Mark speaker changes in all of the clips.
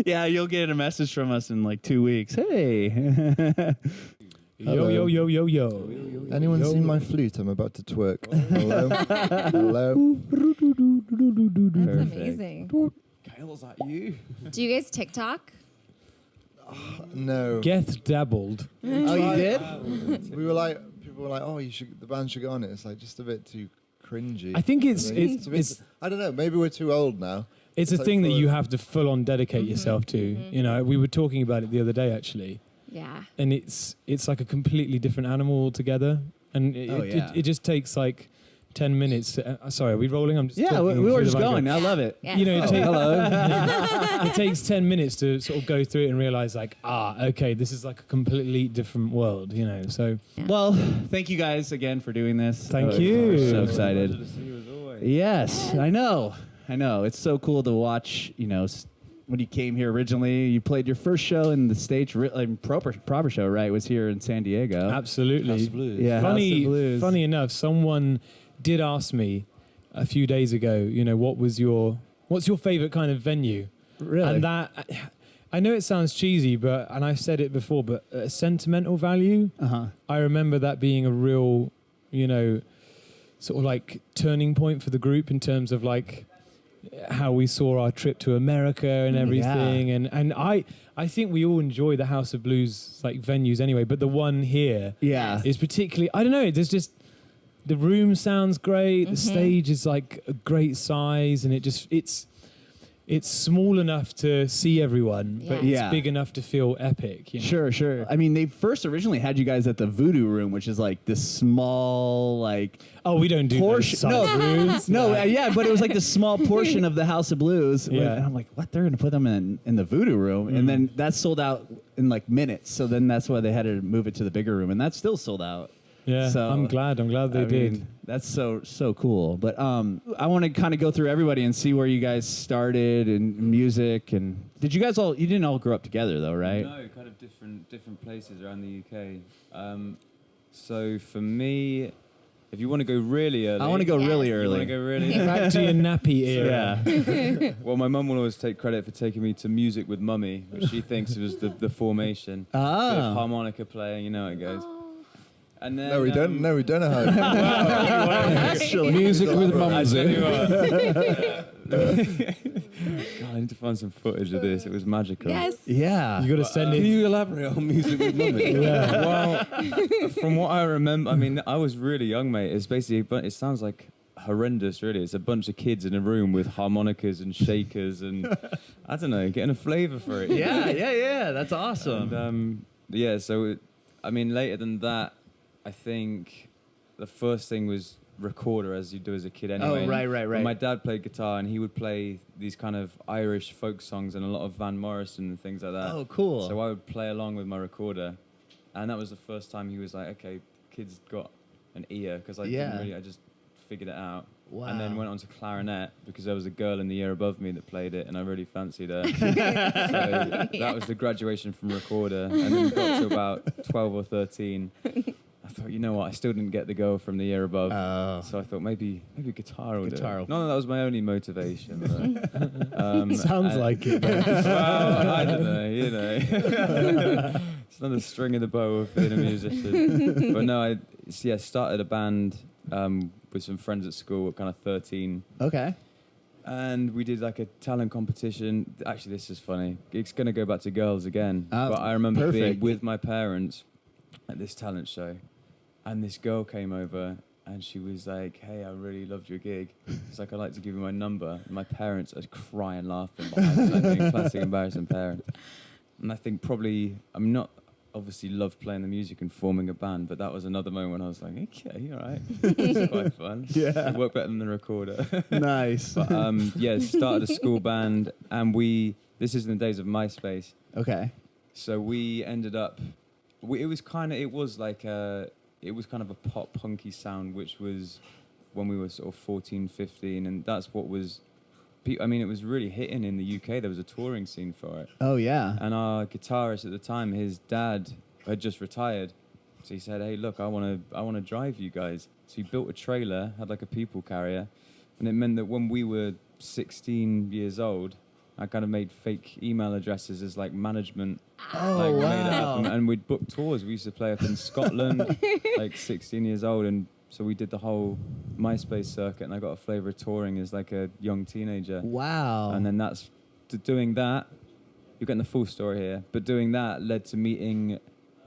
Speaker 1: Yeah, you'll get a message from us in like 2 weeks. Hey.
Speaker 2: Yo.
Speaker 3: Anyone seen my flute? I'm about to twerk. Hello. Hello.
Speaker 4: That's amazing.
Speaker 5: Kyle, is that you?
Speaker 4: Do you guys TikTok?
Speaker 3: No.
Speaker 2: Geth dabbled.
Speaker 1: Oh, you did?
Speaker 3: We were like, people were like, oh, the band should go on it. It's like just a bit too cringy.
Speaker 2: I think it's
Speaker 3: I don't know. Maybe we're too old now.
Speaker 2: It's a
Speaker 3: like
Speaker 2: thing that
Speaker 3: for-
Speaker 2: you have to full on dedicate yourself to. You know, we were talking about it the other day actually,
Speaker 4: Yeah.
Speaker 2: and it's like a completely different animal altogether, and it just takes like 10 minutes. Sorry, are we rolling? I'm just
Speaker 1: Yeah,
Speaker 2: talking
Speaker 1: we were
Speaker 2: through
Speaker 1: just
Speaker 2: the
Speaker 1: going.
Speaker 2: microphone.
Speaker 1: I love it.
Speaker 4: Yeah.
Speaker 2: You know,
Speaker 1: Hello.
Speaker 2: it takes 10 minutes to sort of go through it and realize like, okay, this is like a completely different world, you know. So
Speaker 1: Well, thank you guys again for doing this.
Speaker 2: Thank
Speaker 1: We're
Speaker 2: you.
Speaker 1: so excited.
Speaker 5: Pleasure to see you as always.
Speaker 1: Yes, I know. It's so cool to watch, when you came here originally, you played your first show in the stage, proper show, right? Was here in San Diego.
Speaker 2: absolutely.
Speaker 5: House of Blues.
Speaker 1: Yeah, House of Blues.
Speaker 2: Funny enough, someone did ask me a few days ago, you know, what's your favorite kind of venue?
Speaker 1: Really?
Speaker 2: And that, I know it sounds cheesy, and I've said it before, but sentimental value, I remember that being a real, sort of like turning point for the group in terms of like how we saw our trip to America and everything.
Speaker 1: Yeah.
Speaker 2: And I think we all enjoy the House of Blues like venues anyway, but the one here is particularly, I don't know, there's just, the room sounds great, the stage is like a great size, and it's small enough to see everyone, but it's big enough to feel epic. You know?
Speaker 1: Sure. I mean, they first originally had you guys at the Voodoo Room, which is like this small, like...
Speaker 2: Oh, we don't do
Speaker 1: portion.
Speaker 2: those size rooms.
Speaker 1: But it was like this small portion of the House of Blues.
Speaker 2: Yeah.
Speaker 1: And I'm like, what? They're going to put them in the Voodoo Room? And then that sold out in like minutes. So then that's why they had to move it to the bigger room. And that's still sold out.
Speaker 2: Yeah,
Speaker 1: So,
Speaker 2: I'm glad they did.
Speaker 1: mean, that's so cool. But I want to kind of go through everybody and see where you guys started in music. And did you guys you didn't all grow up together though, right?
Speaker 5: No, kind of different places around the UK. So for me, if you want to go really early,
Speaker 1: I want to go really
Speaker 5: You
Speaker 1: early.
Speaker 5: want to go really
Speaker 2: Back to your nappy era.
Speaker 1: Yeah.
Speaker 5: Well, my mum will always take credit for taking me to Music with Mummy, which she thinks was the formation. Bit of harmonica playing, you know how it goes. And then,
Speaker 3: No, we don't. No, we don't know how.
Speaker 2: Music with
Speaker 5: I tell you
Speaker 2: Mumsy.
Speaker 5: God, I need to find some footage of this. It was magical.
Speaker 4: Yes.
Speaker 1: Yeah.
Speaker 2: You got to send
Speaker 5: Can
Speaker 2: it.
Speaker 5: you elaborate on Music with Mummy? Well, from what I remember, I mean, I was really young, mate. It's basically, but it sounds like horrendous, really. It's a bunch of kids in a room with harmonicas and shakers and, I don't know, getting a flavour for it.
Speaker 1: Yeah. That's awesome.
Speaker 5: And, so, I mean, later than that, I think the first thing was recorder, as you do as a kid anyway.
Speaker 1: Oh, right.
Speaker 5: But my dad played guitar, and he would play these kind of Irish folk songs and a lot of Van Morrison and things like that.
Speaker 1: Oh, cool.
Speaker 5: So I would play along with my recorder, and that was the first time he was like, okay, kid's got an ear, because I just figured it out.
Speaker 1: Wow.
Speaker 5: And then went on to clarinet, because there was a girl in the year above me that played it, and I really fancied her. So that was the graduation from recorder, and then we got to about 12 or 13. I thought, you know what, I still didn't get the girl from the year above. So I thought maybe guitar will do it. Not that was my only motivation. But,
Speaker 2: Sounds like it.
Speaker 5: well, I don't know, you know. It's another string in the bow of being a musician. But no, I started a band with some friends at school at kind of 13.
Speaker 1: Okay.
Speaker 5: And we did like a talent competition. Actually, this is funny. It's going to go back to girls again. But I remember being with my parents at this talent show. And this girl came over and she was like, hey, I really loved your gig. It's like, I'd like to give you my number. And my parents are crying, laughing behind me, like being classic embarrassing parents. And I think probably, I'm not obviously loved playing the music and forming a band, but that was another moment when I was like, okay, all right. It's quite fun.
Speaker 1: Yeah.
Speaker 5: It worked better than the recorder.
Speaker 1: Nice.
Speaker 5: But started a school band, and this is in the days of MySpace.
Speaker 1: Okay.
Speaker 5: So we ended up, it was kind of a pop punky sound, which was when we were sort of 14, 15, and that's what was, I mean, it was really hitting in the UK. There was a touring scene for it.
Speaker 1: Oh, yeah.
Speaker 5: And our guitarist at the time, his dad had just retired. So he said, hey, look, I want to drive you guys. So he built a trailer, had like a people carrier, and it meant that when we were 16 years old, I kind of made fake email addresses as like management.
Speaker 1: Oh,
Speaker 5: like,
Speaker 1: wow.
Speaker 5: made it up and we'd book tours. We used to play up in Scotland, like 16 years old. And so we did the whole MySpace circuit, and I got a flavor of touring as like a young teenager.
Speaker 1: Wow.
Speaker 5: And then doing that, you're getting the full story here, but doing that led to meeting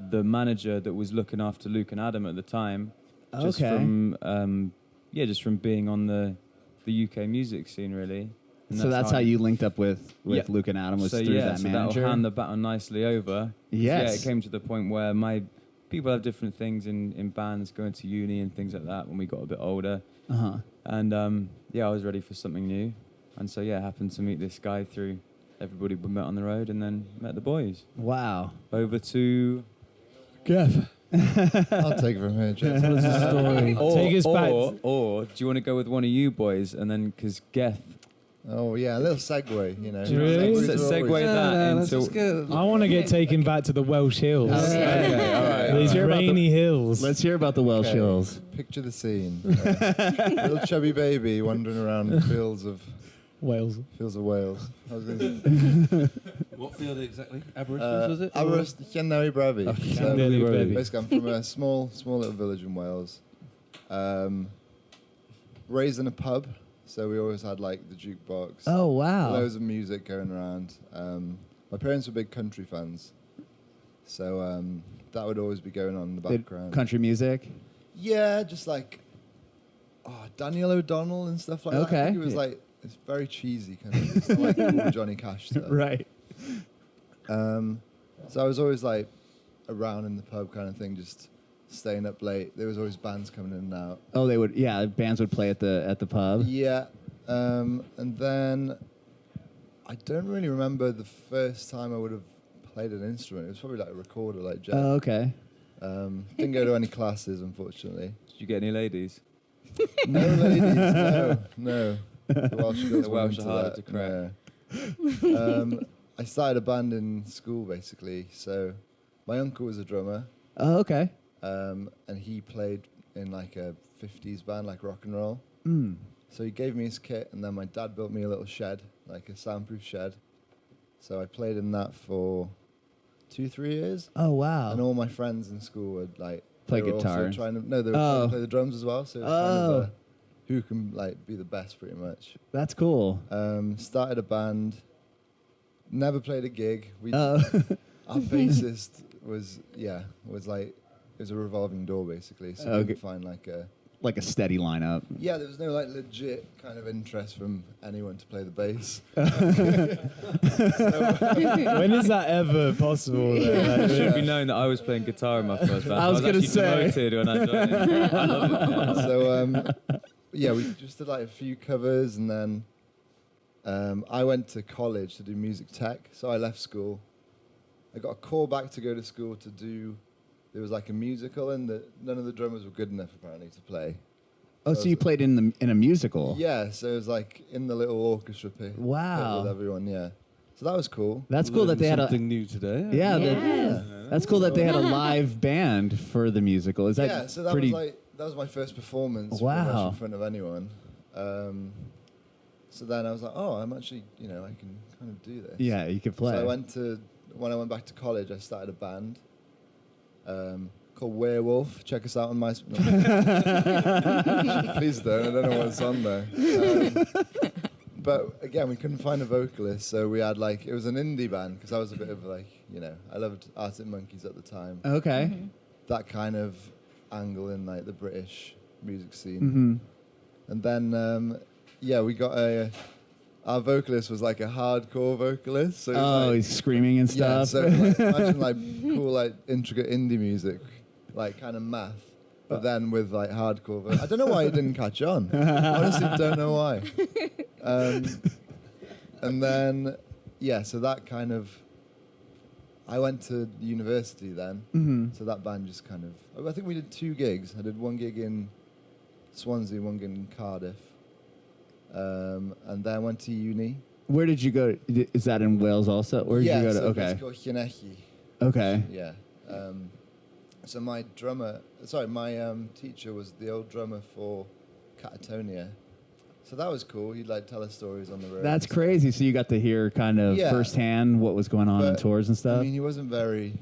Speaker 5: the manager that was looking after Luke and Adam at the time. Just from being on the UK music scene, really. And
Speaker 1: so that's how you linked up with Luke and Adam, was through that manager?
Speaker 5: That'll hand the baton nicely over.
Speaker 1: Yes.
Speaker 5: Yeah, it came to the point where people have different things in bands, going to uni and things like that when we got a bit older.
Speaker 1: Uh-huh.
Speaker 5: And I was ready for something new. And so, happened to meet this guy through everybody we met on the road, and then met the boys.
Speaker 1: Wow.
Speaker 5: Over to
Speaker 3: Jeff. I'll take it from here, Jeff.
Speaker 2: What's the story? Take us back.
Speaker 5: Or do you want to go with one of you boys, and then, because Geth...
Speaker 3: Oh, yeah, a little segue, you know.
Speaker 2: Really?
Speaker 5: Segue that into...
Speaker 2: I want to get taken back to the Welsh hills.
Speaker 5: Okay, all right.
Speaker 2: These rainy hills.
Speaker 1: Let's hear about the Welsh hills.
Speaker 3: Picture the scene. Little chubby baby wandering around fields of
Speaker 2: Wales.
Speaker 3: I was going to
Speaker 6: What field exactly? Aberystwyth, was it?
Speaker 3: Aberystwyth, Llanelli Brevi.
Speaker 2: Llanelli Brevi.
Speaker 3: Basically, I'm from a small little village in Wales. Raised in a pub, so we always had like the jukebox.
Speaker 1: Oh, wow.
Speaker 3: Loads of music going around. My parents were big country fans, so that would always be going on in the background.
Speaker 1: Country music?
Speaker 3: Yeah, just like Daniel O'Donnell and stuff like that. I think it was like, it's very cheesy kind of. It's not like cool Johnny Cash stuff.
Speaker 1: Right.
Speaker 3: So I was always like around in the pub kind of thing, just staying up late. There was always bands coming in and out.
Speaker 1: Oh, they would. Yeah, bands would play at the pub.
Speaker 3: Yeah, and then I don't really remember the first time I would have played an instrument. It was probably like a recorder, like Jeff.
Speaker 1: Oh, okay.
Speaker 3: Didn't go to any classes, unfortunately.
Speaker 5: Did you get any ladies?
Speaker 3: No ladies. No. The Welsh girls
Speaker 5: The Welsh
Speaker 3: weren't
Speaker 5: are harder
Speaker 3: into
Speaker 5: to crack.
Speaker 3: that. No. I started a band in school, basically. So my uncle was a drummer.
Speaker 1: Oh, okay.
Speaker 3: And he played in like a 50s band, like rock and roll.
Speaker 1: Mm.
Speaker 3: So he gave me his kit, and then my dad built me a little shed, like a soundproof shed. So I played in that for 2-3 years.
Speaker 1: Oh, wow.
Speaker 3: And all my friends in school would like
Speaker 1: Play
Speaker 3: they were also
Speaker 1: guitar.
Speaker 3: They were trying to play the drums as well. So it was kind of who can like be the best, pretty much.
Speaker 1: That's cool.
Speaker 3: Started a band. Never played a gig. Our bassist was like, it was a revolving door basically. So we couldn't find
Speaker 1: like a steady lineup.
Speaker 3: Yeah, there was no like legit kind of interest from anyone to play the bass.
Speaker 2: When is that ever possible?
Speaker 5: It should be known that I was playing guitar in my first band.
Speaker 1: I was going to say.
Speaker 5: Demoted when I joined. I love it.
Speaker 3: So we just did like a few covers, and then I went to college to do music tech. So I left school. I got a call back to go to school to do. There was like a musical, and none of the drummers were good enough apparently to play.
Speaker 1: Oh, so you played in a musical?
Speaker 3: Yeah, so it was like in the little orchestra pit.
Speaker 1: Wow.
Speaker 3: With everyone, yeah. So that was cool.
Speaker 1: That's cool that they had
Speaker 6: something new today.
Speaker 1: Yeah, that's cool that they had a live band for the musical. Is that
Speaker 3: so that
Speaker 1: pretty?
Speaker 3: was that was my first performance.
Speaker 1: Wow.
Speaker 3: Pretty much in front of anyone. So then I was like, oh, I'm actually, I can kind of do this.
Speaker 1: Yeah, you could play.
Speaker 3: So when I went back to college, I started a band called Werewolf. Check us out on MySpace. No. Please don't. I don't know what's on there. But again, we couldn't find a vocalist, so we had it was an indie band, because I was a bit of I loved Arctic Monkeys at the time.
Speaker 1: Okay.
Speaker 4: Mm-hmm.
Speaker 3: That kind of angle in the British music scene.
Speaker 1: Mm-hmm.
Speaker 3: And then we got our vocalist was like a hardcore vocalist. So
Speaker 1: he's screaming and
Speaker 3: yeah,
Speaker 1: stuff.
Speaker 3: so imagine cool intricate indie music, kind of math, but then with hardcore. I don't know why it didn't catch on. Honestly, don't know why. And then so that kind of. I went to university then, so that band just kind of. I think we did 2 gigs. I did 1 gig in Swansea, 1 gig in Cardiff, and then I went to uni.
Speaker 1: Where did you go? Is that in Wales also? Where did you go to? Okay.
Speaker 3: It's called Llanelli.
Speaker 1: Okay.
Speaker 3: Yeah. So my teacher was the old drummer for Catatonia. So that was cool. He'd like tell us stories on the road.
Speaker 1: That's crazy. So you got to hear kind of firsthand what was going on tours and stuff.
Speaker 3: I mean, he wasn't very,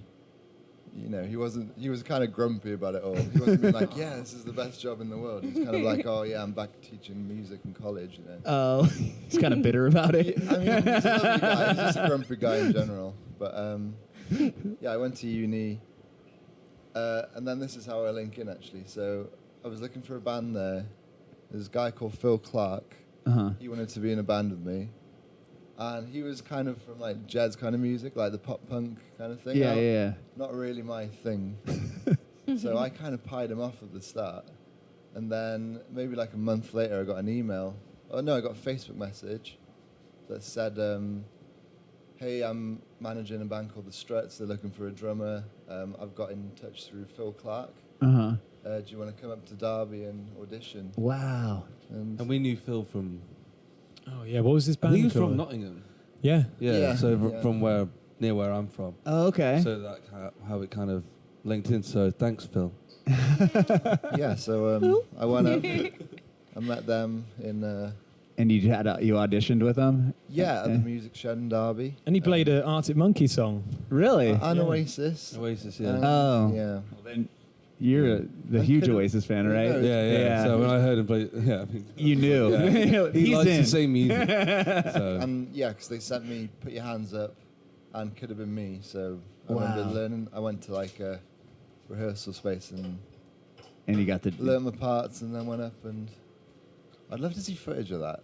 Speaker 3: he was kind of grumpy about it all. He wasn't being like, yeah, this is the best job in the world. He was kind of like, oh yeah, I'm back teaching music in college.
Speaker 1: Oh, he's kind of bitter about it.
Speaker 3: I mean, he's a lovely guy. He's just a grumpy guy in general. But I went to uni, and then this is how I link in actually. So I was looking for a band there. There's a guy called Phil Clark. He wanted to be in a band with me. And he was kind of from like jazz kind of music, like the pop punk kind of thing.
Speaker 1: Yeah.
Speaker 3: Not really my thing. So I kind of pied him off at the start. And then maybe like a month later I got an email. Oh no, I got a Facebook message that said, hey, I'm managing a band called the Struts. They're looking for a drummer. I've got in touch through Phil Clark. Do you want to come up to Derby and audition?
Speaker 1: Wow.
Speaker 6: And we knew Phil from...
Speaker 2: Oh, yeah. What was his band?
Speaker 6: I think he was from Nottingham.
Speaker 2: Yeah.
Speaker 6: Yeah. So from near where I'm from.
Speaker 1: Oh, okay.
Speaker 6: So that's how it kind of linked in. So thanks, Phil.
Speaker 3: Yeah, so I went up. I met them in...
Speaker 1: and you auditioned with them?
Speaker 3: Yeah, at the Music Shed in Derby.
Speaker 2: And he played an Arctic Monkey song.
Speaker 1: Really?
Speaker 3: And Oasis.
Speaker 6: Oasis, yeah.
Speaker 1: Oh.
Speaker 3: Yeah.
Speaker 1: Well, then you're the huge Oasis fan, right?
Speaker 6: Yeah. So when I heard him play,
Speaker 1: you knew.
Speaker 6: Yeah. He
Speaker 1: He's
Speaker 6: likes
Speaker 1: in.
Speaker 6: the same music. So.
Speaker 3: And because they sent me Put Your Hands Up and Could Have Been Me. So I remember learning. I went to like a rehearsal space and
Speaker 1: you got to
Speaker 3: learn my parts and then went up and I'd love to see footage of that.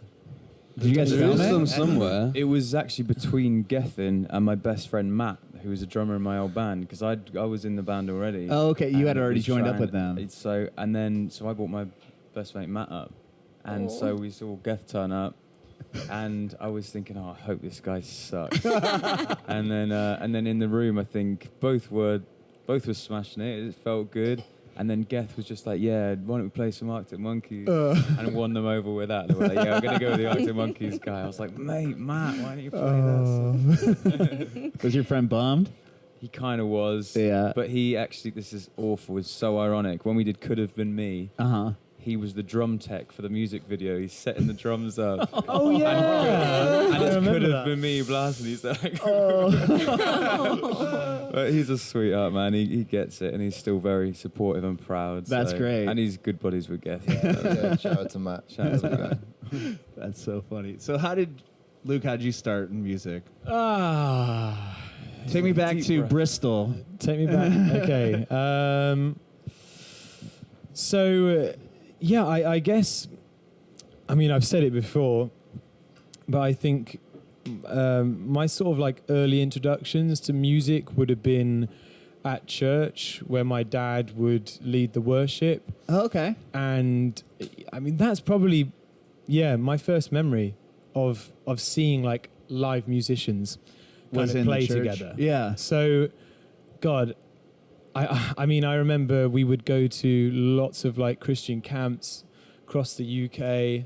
Speaker 1: Did you guys
Speaker 6: there
Speaker 1: film
Speaker 6: is
Speaker 1: it?
Speaker 6: some somewhere.
Speaker 5: It was actually between Gethin and my best friend Matt, who was a drummer in my old band, because I was in the band already.
Speaker 1: Oh, okay. You had
Speaker 5: and
Speaker 1: already
Speaker 5: was
Speaker 1: joined up
Speaker 5: trying-
Speaker 1: with them.
Speaker 5: So I brought my best mate Matt up, and so we saw Geth turn up, and I was thinking, oh, I hope this guy sucks. and then in the room, I think both were smashing it. It felt good. And then Geth was just like, yeah, why don't we play some Arctic Monkeys? And won them over with that. They were like, yeah, we're going to go with the Arctic Monkeys guy. I was like, mate, Matt, why don't you play that?
Speaker 1: Was your friend bummed?
Speaker 5: He kind of was.
Speaker 1: Yeah.
Speaker 5: But he actually, this is awful, it's so ironic. When we did Could Have Been Me, he was the drum tech for the music video. He's setting the drums up.
Speaker 2: Oh, yeah.
Speaker 5: And it could have been me blasting. He's like, but he's a sweetheart, man. He gets it, and he's still very supportive and proud.
Speaker 1: That's great.
Speaker 5: And he's good buddies with Geth.
Speaker 3: Yeah, shout out to Matt.
Speaker 5: Shout out to Matt.
Speaker 1: That's so funny. So how'd you start in music? Take me back to Bristol.
Speaker 2: Take me back. Okay. I guess, I mean, I've said it before, but I think my sort of like early introductions to music would have been at church, where my dad would lead the worship.
Speaker 1: Oh, okay.
Speaker 2: And I mean, that's probably, my first memory of seeing like live musicians kind of play together.
Speaker 1: Yeah.
Speaker 2: So, God, I mean, I remember we would go to lots of like Christian camps across the UK,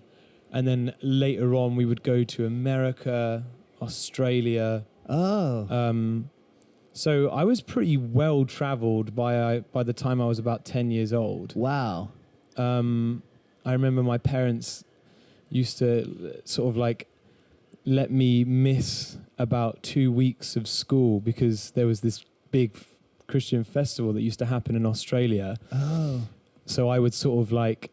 Speaker 2: and then later on we would go to America, Australia.
Speaker 1: Oh.
Speaker 2: So I was pretty well traveled by the time I was about 10 years old.
Speaker 1: Wow.
Speaker 2: I remember my parents used to sort of like let me miss about 2 weeks of school because there was this big Christian festival that used to happen in Australia.
Speaker 1: Oh.
Speaker 2: So I would sort of like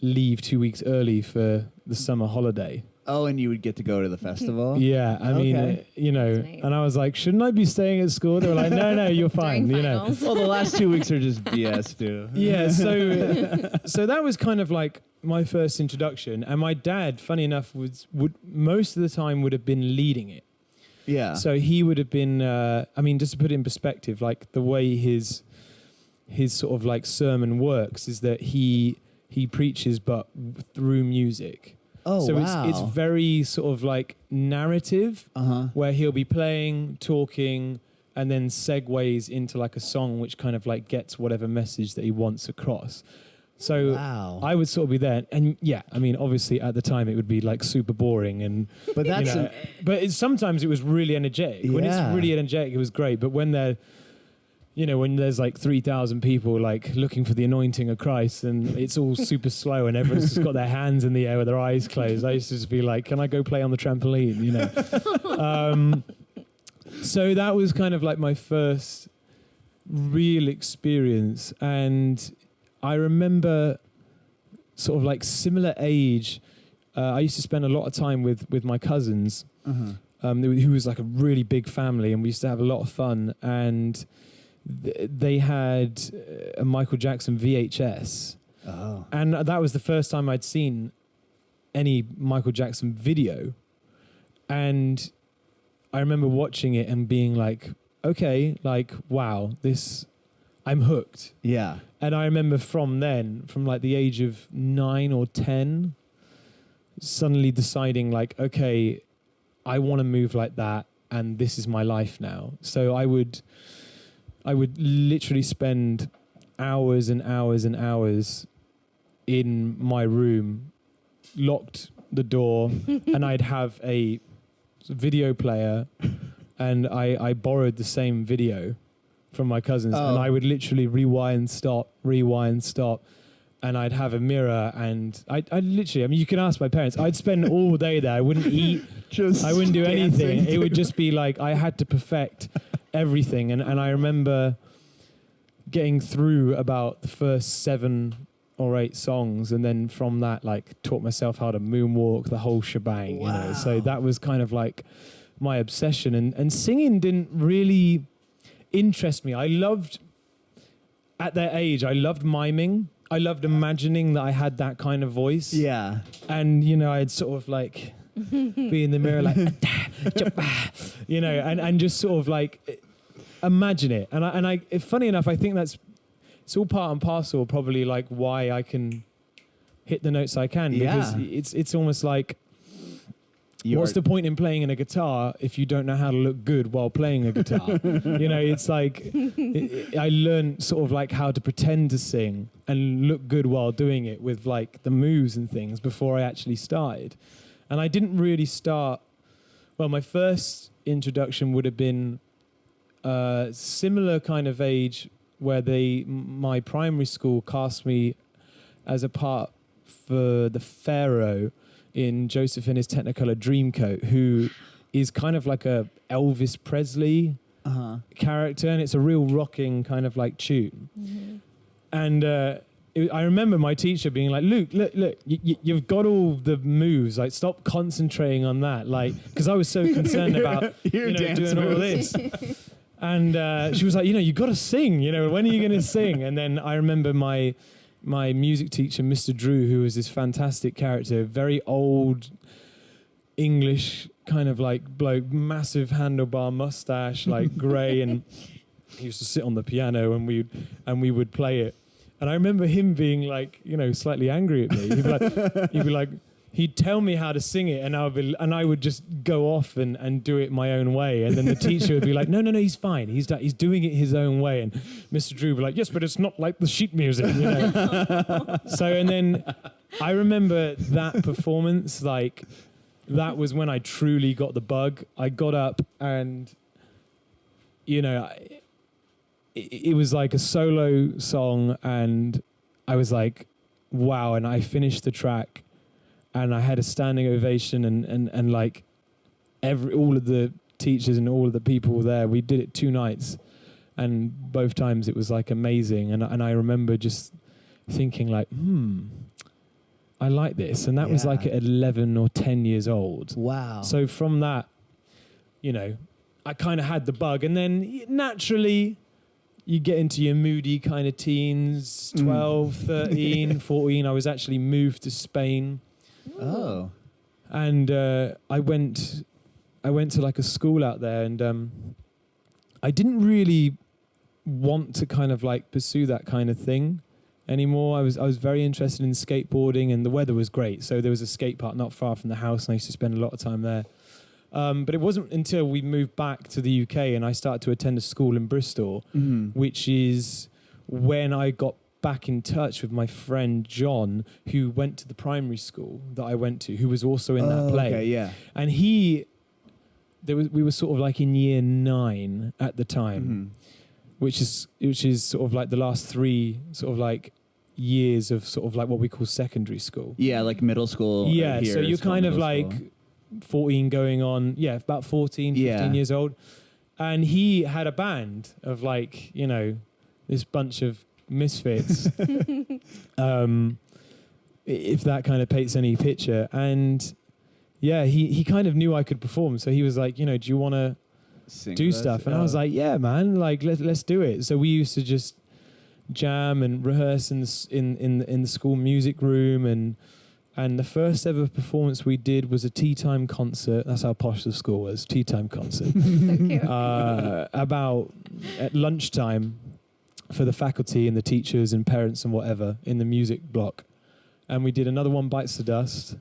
Speaker 2: leave 2 weeks early for the summer holiday.
Speaker 1: Oh, and you would get to go to the festival?
Speaker 2: Yeah, I mean,
Speaker 4: Nice.
Speaker 2: and I was like, shouldn't I be staying at school? They were like, no, you're fine,
Speaker 4: During finals.
Speaker 1: Well, the last 2 weeks are just BS, dude.
Speaker 2: Yeah, so that was kind of like my first introduction. And my dad, funny enough, would most of the time would have been leading it.
Speaker 1: Yeah.
Speaker 2: So he would have been, I mean, just to put it in perspective, like the way his sort of like sermon works is that he preaches, but through music.
Speaker 1: Oh,
Speaker 2: so
Speaker 1: wow.
Speaker 2: it's very sort of like narrative, where he'll be playing, talking, and then segues into like a song which kind of like gets whatever message that he wants across. So I would sort of be there, and I mean, obviously at the time it would be like super boring,
Speaker 1: but that's
Speaker 2: sometimes it was really energetic. When it's really energetic, it was great. But when they're you know, when there's like 3,000 people like looking for the anointing of Christ and it's all super slow and everyone's just got their hands in the air with their eyes closed. I used to just be like, can I go play on the trampoline, you know? So that was kind of like my first real experience. And I remember sort of like similar age, I used to spend a lot of time with my cousins, who was like a really big family, and we used to have a lot of fun. And they had a Michael Jackson VHS. Oh. And that was the first time I'd seen any Michael Jackson video. And I remember watching it and being like, okay, like, wow, I'm hooked.
Speaker 1: Yeah.
Speaker 2: And I remember from then, from like the age of 9 or 10, suddenly deciding like, okay, I want to move like that, and this is my life now. So I would literally spend hours and hours and hours in my room, locked the door, and I'd have a video player, and I borrowed the same video from my cousins, and I would literally rewind, stop, and I'd have a mirror, and I literally, I mean, you can ask my parents, I'd spend all day there. I wouldn't eat, I wouldn't do anything. It would just be like, I had to perfect everything. And I remember getting through about the first 7 or 8 songs, and then from that, like, taught myself how to moonwalk, the whole shebang. Wow. You know? So that was kind of like my obsession. And singing didn't really interest me. At that age, I loved miming. I loved imagining that I had that kind of voice. Yeah. And, you know, I'd sort of like be in the mirror like, you know, and just sort of like imagine it. And I funny enough, I think it's all part and parcel probably like why I can hit the notes I can. Because it's almost like, what's the point in playing in a guitar if you don't know how to look good while playing a guitar? You know, it's like, I learned sort of like how to pretend to sing and look good while doing it with like the moves and things before I actually started. And I didn't really start, well, my first introduction would have been similar kind of age where my primary school cast me as a part for the Pharaoh in Joseph in His Technicolor Dreamcoat, who is kind of like a Elvis Presley character, and it's a real rocking kind of like tune. Mm-hmm. And I remember my teacher being like, Luke, look, you've got all the moves, like stop concentrating on that, like, because I was so concerned about doing all this. And she was like, you got to sing, when are you going to sing? And then I remember my music teacher, Mr. Drew, who was this fantastic character, very old English kind of like bloke, massive handlebar mustache, like grey, and he used to sit on the piano and we would play it. And I remember him being like, slightly angry at me. He'd be like, he'd tell me how to sing it, and I would just go off and do it my own way. And then the teacher would be like, no, he's fine. He's doing it his own way. And Mr. Drew would be like, yes, but it's not like the sheet music, So, and then I remember that performance, like, that was when I truly got the bug. I got up and, it was like a solo song, and I was like, wow. And I finished the track, and I had a standing ovation, and like all of the teachers and all of the people there. We did it 2 nights, and both times it was like amazing. And I remember just thinking like, I like this. And that was like at 11 or 10 years old. Wow. So from that, I kind of had the bug. And then naturally you get into your moody kind of teens, 12, 13, 14. I was actually moved to Spain. Oh. And I went to like a school out there, and I didn't really want to kind of like pursue that kind of thing anymore. I was very interested in skateboarding, and the weather was great. So there was a skate park not far from the house, and I used to spend a lot of time there. But it wasn't until we moved back to the UK and I started to attend a school in Bristol, which is when I got back in touch with my friend John, who went to the primary school that I went to, who was also in that play. Okay, yeah. And we were sort of like in year 9 at the time. which is sort of like the last 3 sort of like years of sort of like what we call secondary school.
Speaker 1: Yeah, like middle school.
Speaker 2: Yeah,
Speaker 1: here
Speaker 2: so you're
Speaker 1: is called
Speaker 2: kind of
Speaker 1: middle
Speaker 2: like
Speaker 1: school.
Speaker 2: 14 going on, about 14, 15 years old. And he had a band of like, you know, this bunch of misfits. If that kind of paints any picture. And yeah, he kind of knew I could perform. So he was like, you know, do you want to do stuff? And I was like, yeah, man, like let's do it. So we used to just jam and rehearse in the school music room, and the first ever performance we did was a tea time concert. That's how posh the school was. Tea time concert.
Speaker 4: So cute.
Speaker 2: About at lunchtime for the faculty and the teachers and parents and whatever in the music block. And we did another one, Bites the Dust.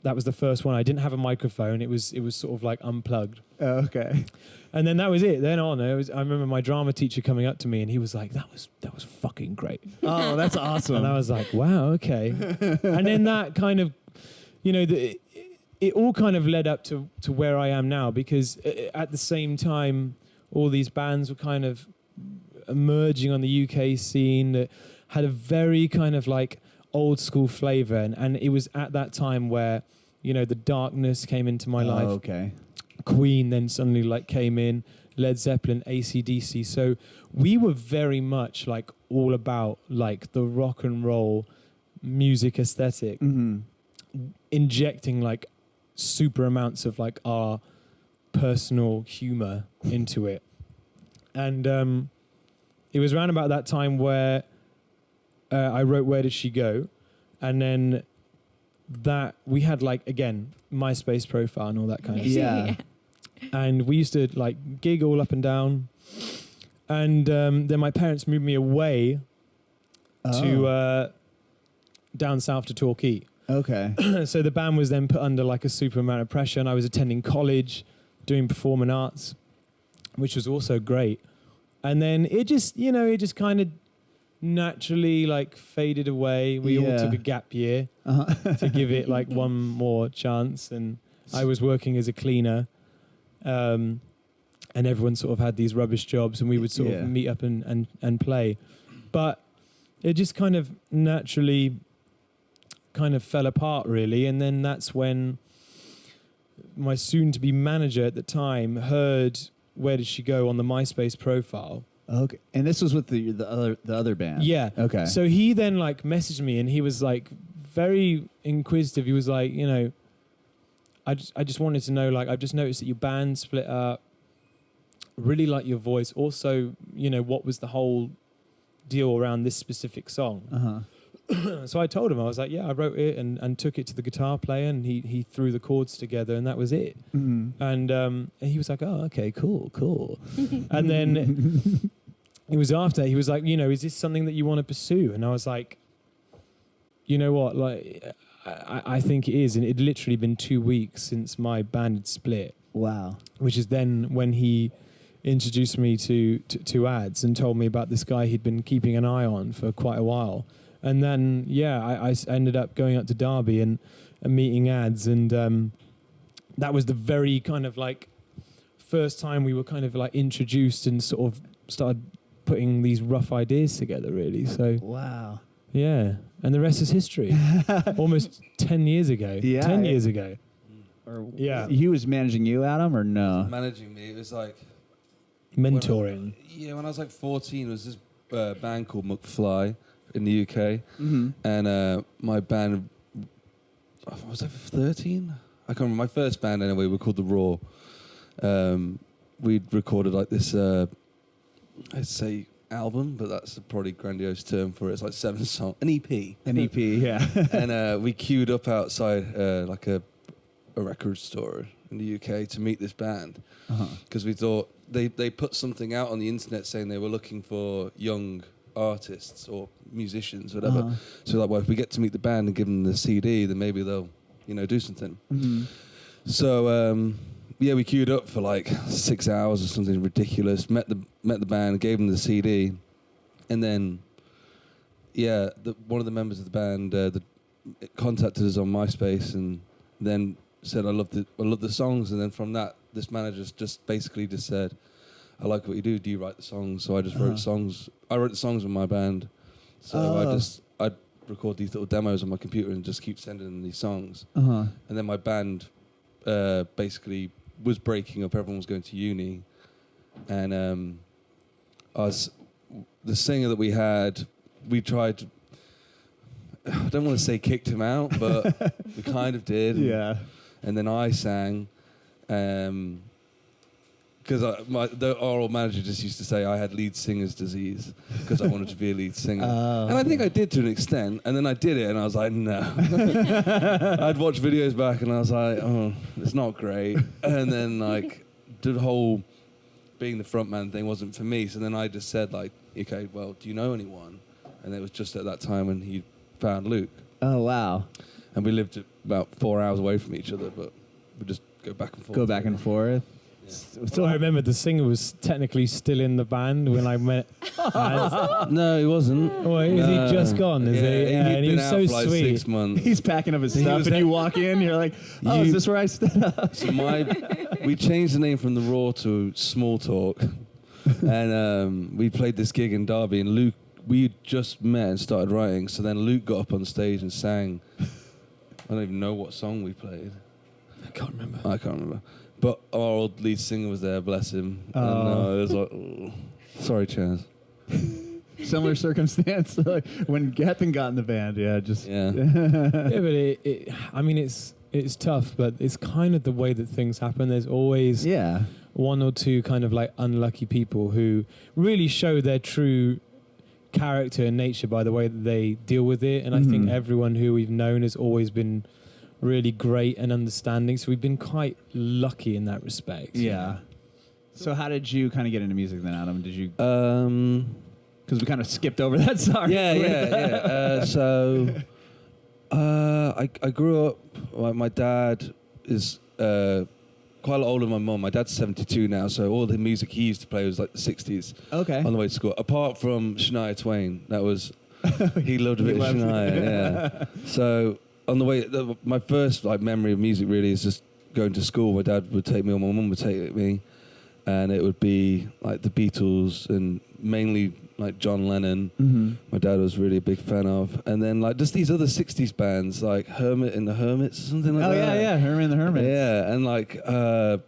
Speaker 2: That was the first one. I didn't have a microphone. It was sort of like unplugged.
Speaker 1: Oh, okay.
Speaker 2: And then that was it. Then on, I remember my drama teacher coming up to me and he was like, that was fucking great.
Speaker 1: Oh, that's awesome.
Speaker 2: And I was like, wow, okay. And then that kind of, you know, it all kind of led up to where I am now, because at the same time, all these bands were kind of emerging on the UK scene that had a very kind of like old school flavor. And it was at that time where, you know, the darkness came into my life.
Speaker 1: Okay.
Speaker 2: Queen then suddenly like came in, Led Zeppelin, AC/DC. So we were very much like all about like the rock and roll music aesthetic, injecting like super amounts of like our personal humor into it. And it was around about that time where I wrote Where Did She Go? And then that we had like, again, MySpace profile and all that kind of stuff.
Speaker 1: Yeah.
Speaker 2: And we used to like gig all up and down. And then my parents moved me away to down south to Torquay.
Speaker 1: Okay.
Speaker 2: So the band was then put under like a super amount of pressure, and I was attending college, doing performing arts, which was also great. And then it just kind of naturally like faded away. We all took a gap year to give it like one more chance. And I was working as a cleaner. And everyone sort of had these rubbish jobs, and we would sort of meet up and play. But it just kind of naturally kind of fell apart, really. And then that's when my soon-to-be manager at the time heard Where Did She Go on the MySpace profile.
Speaker 1: Okay. And this was with the other band?
Speaker 2: Yeah.
Speaker 1: Okay.
Speaker 2: So he then like messaged me, and he was like very inquisitive. He was like, you know, I just wanted to know, like, I've just noticed that your band split up. Really like your voice. Also, you know, what was the whole deal around this specific song? So I told him, I was like, yeah, I wrote it and took it to the guitar player, and he threw the chords together, and that was it. And he was like, oh, okay, cool. And then it was after, he was like, you know, is this something that you want to pursue? And I was like, you know what, like, I think it is. And it'd literally been 2 weeks since my band had split.
Speaker 1: Wow. Which
Speaker 2: is then when he introduced me to ads and told me about this guy he'd been keeping an eye on for quite a while. And then, I ended up going up to Derby and meeting ads. And that was the very kind of like first time we were kind of like introduced and sort of started putting these rough ideas together, really. So
Speaker 1: wow.
Speaker 2: Yeah. And the rest is history. Almost 10 years ago.
Speaker 1: Yeah.
Speaker 2: 10 years ago.
Speaker 1: He was managing you, Adam, or no?
Speaker 6: Managing me. It was like
Speaker 2: mentoring.
Speaker 6: When I was like 14, there was this band called McFly in the UK. And my band, was I 13? I can't remember. My first band, anyway, we were called The Raw. We'd recorded like this, I'd say album, but that's a probably grandiose term for it. It's like 7 songs. An EP.
Speaker 1: An EP, yeah.
Speaker 6: And we queued up outside like a record store in the UK to meet this band. Because we thought they put something out on the internet saying they were looking for young artists or musicians, whatever. So like, well, if we get to meet the band and give them the CD, then maybe they'll, you know, do something. So we queued up for like 6 hours or something ridiculous. Met the band, gave them the CD, and then one of the members of the band contacted us on MySpace and then said, I love the songs. And then from that, this manager just basically said, I like what you do. Do you write the songs? So I just wrote songs. I wrote the songs with my band. So I'd record these little demos on my computer and just keep sending them these songs. And then my band basically was breaking up. Everyone was going to uni. And the singer that we had, we tried to, I don't want to say kicked him out, but we kind of did.
Speaker 1: Yeah.
Speaker 6: And then I sang, because our old manager just used to say I had lead singer's disease because I wanted to be a lead singer. And I think I did to an extent. And then I did it and I was like, no. I'd watch videos back and I was like, oh, it's not great. And then like the whole being the frontman thing wasn't for me. So then I just said like, okay, well, do you know anyone? And it was just at that time when he found Luke.
Speaker 1: Oh, wow.
Speaker 6: And we lived about 4 hours away from each other, but we just go back and forth.
Speaker 1: Go back and forth.
Speaker 6: Yeah.
Speaker 2: So I remember the singer was technically still in the band when I met.
Speaker 6: No, he wasn't.
Speaker 2: Oh, is he just gone? Is he? Yeah, and he was so
Speaker 6: for like
Speaker 2: sweet.
Speaker 6: 6 months.
Speaker 1: He's packing up his stuff, and you walk in, you're like, oh, is this where I stand?
Speaker 6: So we changed the name from The Raw to Small Talk, and we played this gig in Derby, and Luke, we just met and started writing, so then Luke got up on stage and sang, I don't even know what song we played.
Speaker 2: I can't remember.
Speaker 6: But our old lead singer was there, bless him. And it was like, oh. Sorry, Chaz.
Speaker 1: Similar circumstance like when Gethin got in the band. Yeah, just
Speaker 6: yeah.
Speaker 2: But I mean, it's tough, but it's kind of the way that things happen. There's always one or two kind of like unlucky people who really show their true character and nature by the way that they deal with it. And I think everyone who we've known has always been really great and understanding. So we've been quite lucky in that respect.
Speaker 1: Yeah. So how did you kind of get into music then, Adam? Did you? Because we kind of skipped over that. Sorry.
Speaker 6: Yeah. So I grew up. My dad is quite a lot older than my mum. My dad's 72 now, so all the music he used to play was like the 60s.
Speaker 1: Okay.
Speaker 6: On the way to school, apart from Shania Twain, that was he loved a bit of Shania. Yeah. So on the way, my first like memory of music really is just going to school. My dad would take me, or my mum would take me, and it would be like the Beatles and mainly like John Lennon. My dad was really a big fan of, and then like just these other 60s bands like Hermit and the Hermits or something like that.
Speaker 1: Oh yeah, Hermit and the Hermits.
Speaker 6: Yeah, and like I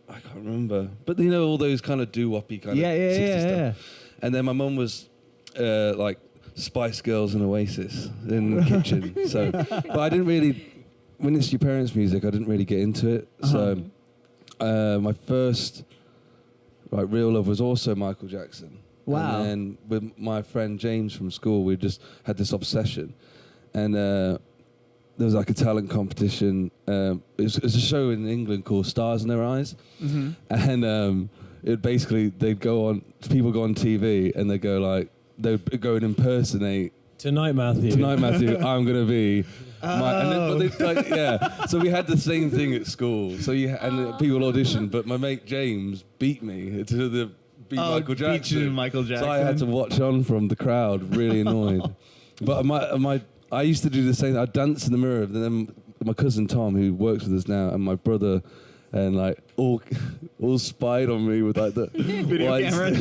Speaker 6: can't remember, but you know all those kind of doo-woppy kind of 60s stuff. Yeah. And then my mum was like Spice Girls and Oasis in the kitchen. So, but I didn't really, when it's your parents' music, I didn't really get into it. So, my first real love was also Michael Jackson.
Speaker 1: Wow.
Speaker 6: And then with my friend James from school, we just had this obsession. And there was like a talent competition. It was a show in England called Stars in Their Eyes. And it basically, people go on TV and they go like, they'd go and impersonate
Speaker 2: Tonight, Matthew,
Speaker 6: I'm going to be... So we had the same thing at school. So people auditioned, but my mate James beat me to beat Michael Jackson.
Speaker 1: Michael Jackson.
Speaker 6: So I had to watch on from the crowd, really annoyed. But I used to do the same. I'd dance in the mirror, and then my cousin Tom, who works with us now, and my brother, and like all spied on me with like the
Speaker 1: video camera,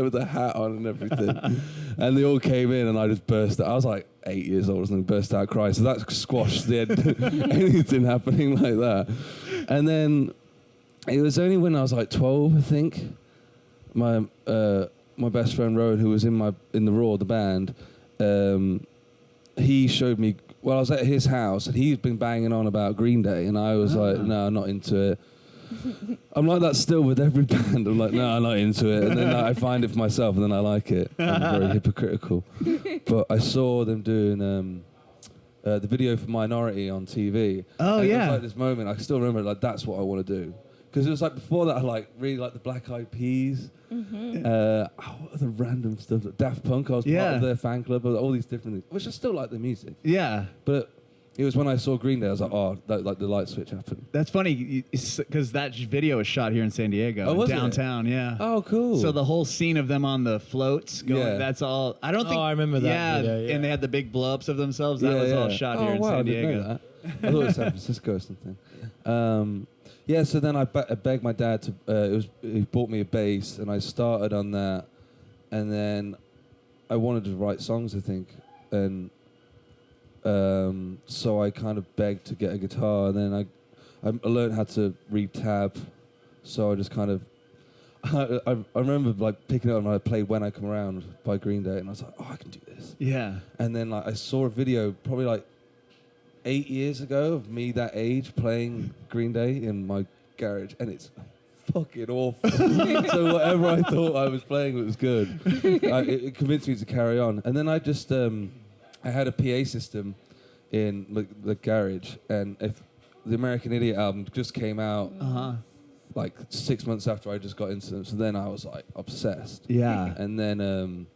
Speaker 6: with the hat on and everything. And they all came in, and I just burst out. I was like 8 years old, and burst out crying. So that squashed anything happening like that. And then it was only when I was like 12, I think, my best friend Rowan, who was in the Raw, the band, he showed me. Well, I was at his house, and he'd been banging on about Green Day, and I was like, no, I'm not into it. I'm like that still with every band. I'm like, no, I'm not into it. And then I find it for myself, and then I like it. I'm very hypocritical. But I saw them doing the video for Minority on TV.
Speaker 1: Oh,
Speaker 6: and
Speaker 1: yeah.
Speaker 6: It was like this moment, I still remember, like, that's what I want to do. Because it was like before that, I like really like the Black Eyed Peas. What other random stuff? Daft Punk, I was part of their fan club, all these different things, which I still like the music. Yeah. But it was when I saw Green Day, I was like, oh, like the light switch happened.
Speaker 1: That's funny, because that video was shot here in San Diego.
Speaker 6: Oh, was
Speaker 1: downtown, yeah.
Speaker 6: Oh, cool.
Speaker 1: So the whole scene of them on the floats going, that's all, I don't think.
Speaker 2: I remember that video,
Speaker 1: and they had the big blow-ups of themselves. That was all shot here in San Diego.
Speaker 6: I thought it was San Francisco or something. Yeah, so then I begged my dad to. He bought me a bass, and I started on that, and then I wanted to write songs, I think, and so I kind of begged to get a guitar, and then I learned how to read tab, so I just kind of. I remember like picking it up and I played "When I Come Around" by Green Day, and I was like, "Oh, I can do this."
Speaker 1: Yeah.
Speaker 6: And then like I saw a video probably like 8 years ago of me that age playing Green Day in my garage, and it's fucking awful. So whatever I thought I was playing, it was good. It convinced me to carry on. And then I just I had a PA system in the garage, and if the American Idiot album just came out. Like 6 months after I just got into them, so then I was like obsessed.
Speaker 1: Yeah.
Speaker 6: And then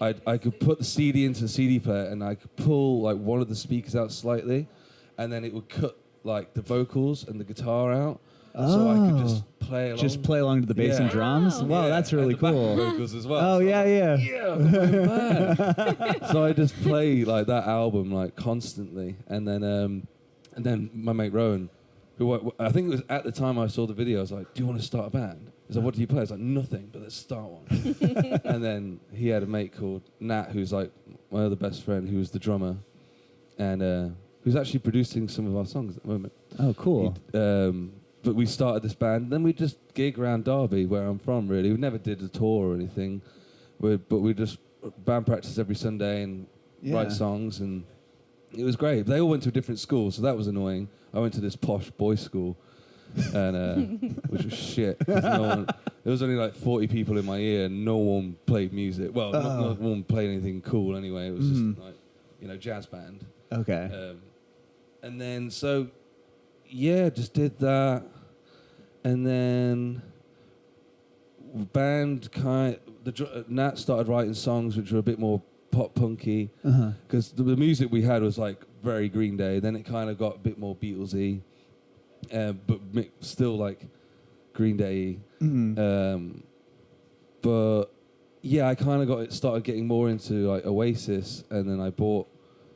Speaker 6: I could put the CD into the CD player, and I could pull like one of the speakers out slightly, and then it would cut like the vocals and the guitar out, so I could just play along.
Speaker 1: Just play along to the bass and drums. Wow, that's really cool.
Speaker 6: Vocals as well.
Speaker 1: Oh
Speaker 6: so
Speaker 1: yeah.
Speaker 6: So I just play like that album like constantly, and then my mate Rowan. Who I think it was at the time I saw the video, I was like, "Do you want to start a band?" He's like, "What do you play?" I was like, "Nothing, but let's start one." And then he had a mate called Nat, who's like my other best friend, who was the drummer, and who's actually producing some of our songs at the moment.
Speaker 1: Oh, cool.
Speaker 6: But we started this band, then we just gig around Derby, where I'm from, really. We never did a tour or anything, but we just band practice every Sunday and write songs, and it was great. They all went to a different school, so that was annoying. I went to this posh boys' school, and which was shit. There was only like 40 people in my ear, and no one played music. Well, no one played anything cool anyway. It was just like, jazz band.
Speaker 1: Okay.
Speaker 6: And then just did that, and then band Nat started writing songs which were a bit more pop punky, because the music we had was like very Green Day. Then it kind of got a bit more Beatlesy, but still like Green Day. But yeah, I kind of started getting more into like Oasis, and then I bought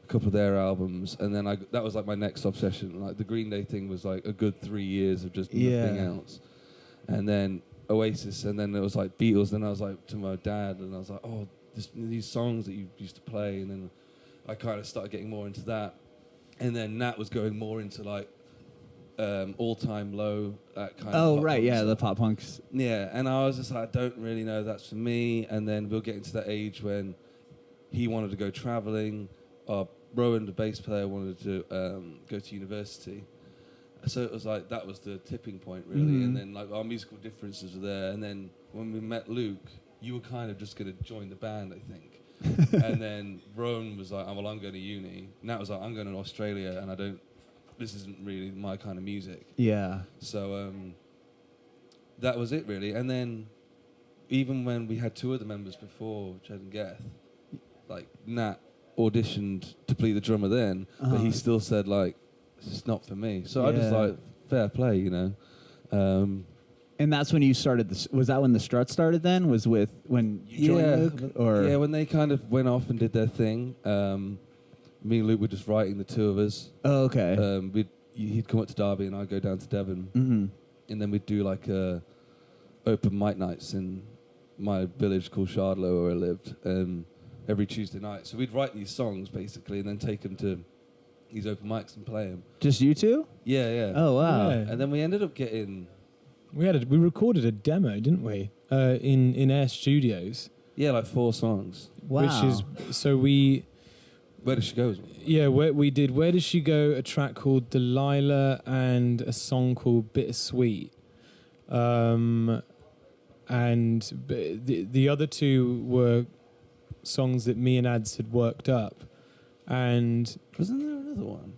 Speaker 6: a couple of their albums, and then that was like my next obsession. Like the Green Day thing was like a good 3 years of just nothing else, and then Oasis, and then it was like Beatles. Then I was like to my dad, and I was like, "Oh, these songs that you used to play," and then I kind of started getting more into that, and then Nat was going more into like All Time Low, that kind of.
Speaker 1: Oh right, yeah, the pop punks.
Speaker 6: Yeah, and I was just like, I don't really know if that's for me. And then we'll get into that age when he wanted to go traveling. Rowan, the bass player, wanted to go to university. So it was like that was the tipping point, really. And then like our musical differences were there. And then when we met Luke, you were kind of just going to join the band, I think. And then Rowan was like, "Oh, well, I'm going to uni." Nat was like, "I'm going to Australia, and this isn't really my kind of music."
Speaker 1: Yeah.
Speaker 6: So that was it, really. And then even when we had two other members before, Chad and Geth, like Nat auditioned to play the drummer then, but he still said like, "It's just not for me." So I just like, fair play,
Speaker 1: And that's when you started. Was that when the Struts started? Then was when you joined Luke, or
Speaker 6: when they kind of went off and did their thing. Me and Luke were just writing, the two of us.
Speaker 1: Oh, okay.
Speaker 6: He'd come up to Derby, and I'd go down to Devon, and then we'd do like open mic nights in my village called Shardlow, where I lived, every Tuesday night. So we'd write these songs basically, and then take them to these open mics and play them.
Speaker 1: Just you two?
Speaker 6: Yeah.
Speaker 1: Oh wow.
Speaker 2: Yeah.
Speaker 6: And then we ended up getting.
Speaker 2: We recorded a demo, didn't we? In Air Studios.
Speaker 6: Yeah, like 4 songs.
Speaker 1: Wow.
Speaker 2: Which is
Speaker 6: Where Does She Go?
Speaker 2: Yeah, we did Where Does She Go? A track called Delilah and a song called Bittersweet. And the other 2 were songs that me and Ads had worked up. And
Speaker 6: wasn't there another one?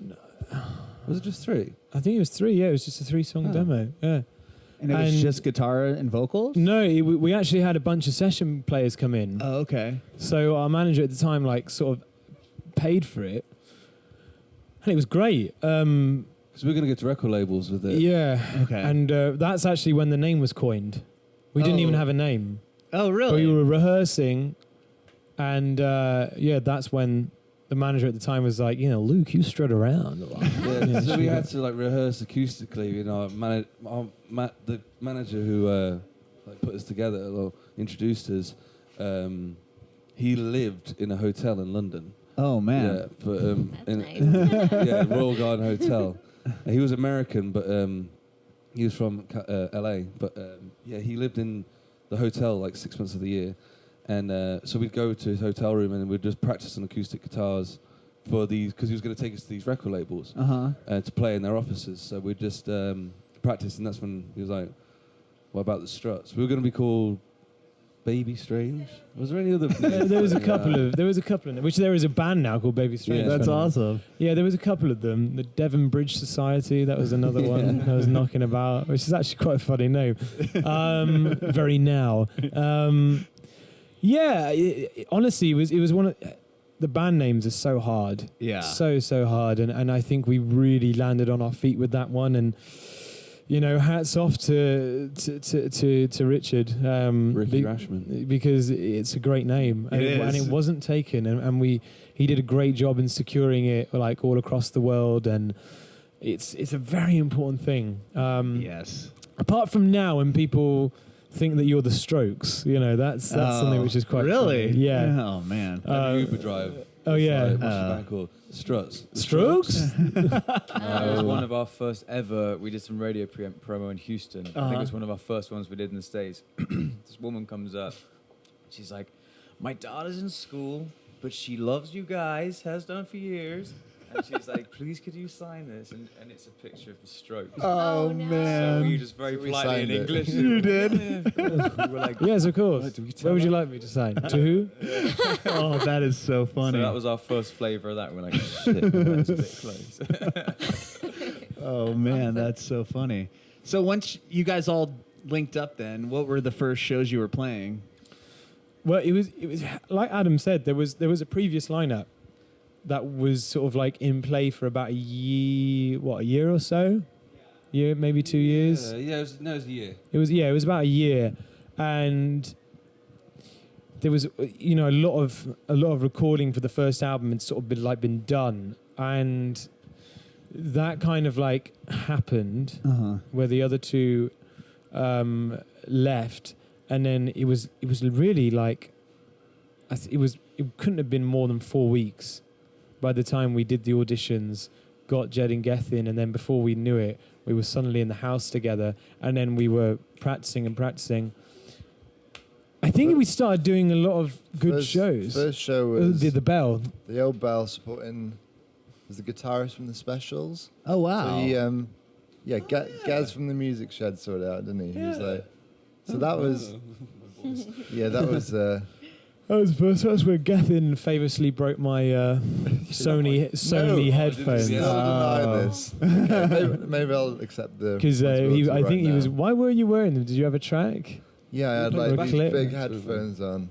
Speaker 6: No. Was it just 3?
Speaker 2: I think it was 3. Yeah, it was just a 3-song demo. Yeah.
Speaker 1: And it was just guitar and vocals?
Speaker 2: No, we actually had a bunch of session players come in.
Speaker 1: Oh, okay.
Speaker 2: So our manager at the time, like, sort of paid for it, and it was great.
Speaker 6: Because we're going to get to record labels with it.
Speaker 2: Yeah.
Speaker 1: Okay.
Speaker 2: And that's actually when the name was coined. We didn't even have a name.
Speaker 1: Oh, really?
Speaker 2: But we were rehearsing, and that's when the manager at the time was like, Luke, you strut around a lot.
Speaker 6: Yeah, so we had to like rehearse acoustically. The manager who put us together, or introduced us, he lived in a hotel in London.
Speaker 1: Oh man!
Speaker 6: Yeah, but
Speaker 4: That's nice.
Speaker 6: Royal Garden Hotel. He was American, but he was from LA. But he lived in the hotel like 6 months of the year, and so we'd go to his hotel room and we'd just practice on acoustic guitars for these, because he was going to take us to these record labels to play in their offices. So we'd just practice, and that's when he was like, "What about the Struts?" We were going to be called Baby Strange. Was there any other?
Speaker 2: There was a couple of which there is a band now called Baby Strange.
Speaker 1: That's awesome.
Speaker 2: Yeah, there was a couple of them. The Devon Bridge Society, that was another one that was knocking about, which is actually quite a funny name. Very now. Honestly, it was one of the band names are so hard.
Speaker 1: Yeah.
Speaker 2: So hard, and I think we really landed on our feet with that one, and hats off to Richard,
Speaker 6: Ricky Rashman,
Speaker 2: because it's a great name, and it wasn't taken, and he did a great job in securing it like all across the world, and it's a very important thing.
Speaker 1: Yes.
Speaker 2: Apart from now, when people think that you're the Strokes, that's something which is quite
Speaker 1: really
Speaker 2: funny. Yeah.
Speaker 1: Oh man.
Speaker 6: Uber drive.
Speaker 2: Oh yeah.
Speaker 6: What's the band called? Struts.
Speaker 2: Strokes?
Speaker 5: It was one of our first ever. We did some radio promo in Houston. I think it was one of our first ones we did in the States. This woman comes up. She's like, "My daughter's in school, but she loves you guys, has done for years." And she's like, "Please, could you sign this?" And it's a picture of the Strokes.
Speaker 1: Oh
Speaker 4: no.
Speaker 1: man.
Speaker 5: So we just very politely in English.
Speaker 1: You did?
Speaker 5: We were like,
Speaker 2: Yes, of course.
Speaker 5: do we tell
Speaker 2: Where would
Speaker 5: her?
Speaker 2: you like me to sign? To who?
Speaker 1: Oh, that is so funny.
Speaker 5: So that was our first flavour of that. We're like, shit, that's a bit close.
Speaker 1: Oh man, that's so funny. So once you guys all linked up, then what were the first shows you were playing?
Speaker 2: Well, it was like Adam said. There was a previous lineup that was sort of like in play for about a year or so, maybe 2 years.
Speaker 6: It was a year.
Speaker 2: It was about a year, and there was a lot of recording for the first album had sort of been done, and that kind of like happened where the other two left, and then it was really like it couldn't have been more than 4 weeks by the time we did the auditions, got Jed and Geth in, and then before we knew it, we were suddenly in the house together, and then we were practicing. I think we started doing a lot of good shows.
Speaker 3: First show was
Speaker 2: the Bell.
Speaker 3: The old Bell supporting was the guitarist from the Specials.
Speaker 1: Oh wow.
Speaker 3: So he, Gaz from the Music Shed sorted out, didn't he? He was like, so that was, that was.
Speaker 2: That was the first. That's where Gethin famously broke my Sony headphones.
Speaker 3: Deny this. Okay, maybe I'll accept the.
Speaker 2: Because I think he was. Why were you wearing them? Did you have a track?
Speaker 3: Yeah, I had like these big headphones on.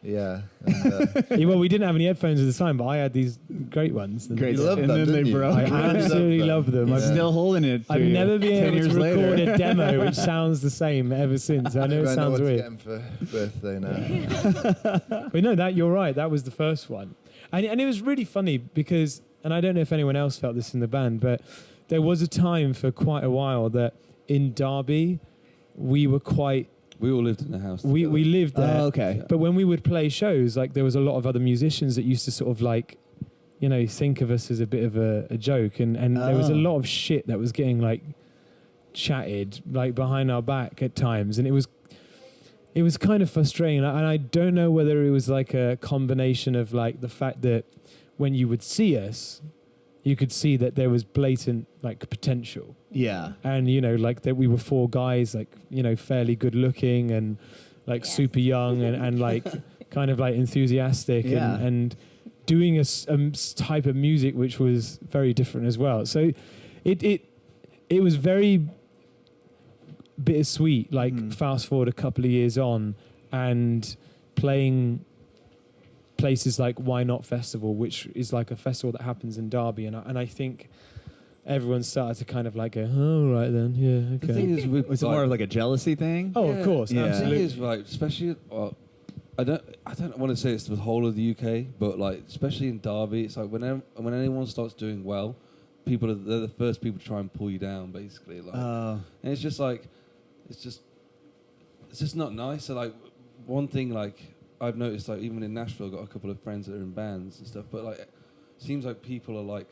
Speaker 3: Yeah. And,
Speaker 2: Well, we didn't have any headphones at the time, but I had these great ones.
Speaker 1: Great.
Speaker 3: You loved
Speaker 1: and
Speaker 3: them,
Speaker 1: then they
Speaker 3: didn't you?
Speaker 1: broke.
Speaker 2: I absolutely love them.
Speaker 1: I'm still holding it.
Speaker 2: I've never been
Speaker 1: 10
Speaker 2: able
Speaker 1: years
Speaker 2: to record
Speaker 1: later.
Speaker 2: a demo which sounds the same ever since. I know it sounds
Speaker 3: what
Speaker 2: weird.
Speaker 3: to get him for birthday now.
Speaker 2: But no, you're right. That was the first one. And it was really funny because, and I don't know if anyone else felt this in the band, but there was a time for quite a while that in Derby, we were quite...
Speaker 6: We all lived in the house.
Speaker 2: We lived there.
Speaker 1: Oh, okay.
Speaker 2: But when we would play shows, like there was a lot of other musicians that used to sort of like, think of us as a bit of a joke. And there was a lot of shit that was getting like chatted like behind our back at times. And it was kind of frustrating. And I don't know whether it was like a combination of like the fact that when you would see us, you could see that there was blatant like potential.
Speaker 1: Yeah.
Speaker 2: And, like that we were four guys, like, fairly good looking and like super young and like kind of like enthusiastic and doing a type of music which was very different as well. So it was very bittersweet, like fast forward a couple of years on and playing places like Why Not Festival, which is like a festival that happens in Derby, and I think everyone started to kind of like go, oh, right then, yeah, okay.
Speaker 6: The thing is,
Speaker 1: Was it more of like a jealousy thing?
Speaker 2: Oh, of course,
Speaker 6: The
Speaker 2: absolutely.
Speaker 6: thing is, like, especially, I I don't want to say it's the whole of the UK, but like especially in Derby, it's like when anyone starts doing well, they're the first people to try and pull you down, basically. Like, and it's just like, it's just not nice. So like, one thing like I've noticed, like even in Nashville, I've got a couple of friends that are in bands and stuff, but like, it seems like people are like,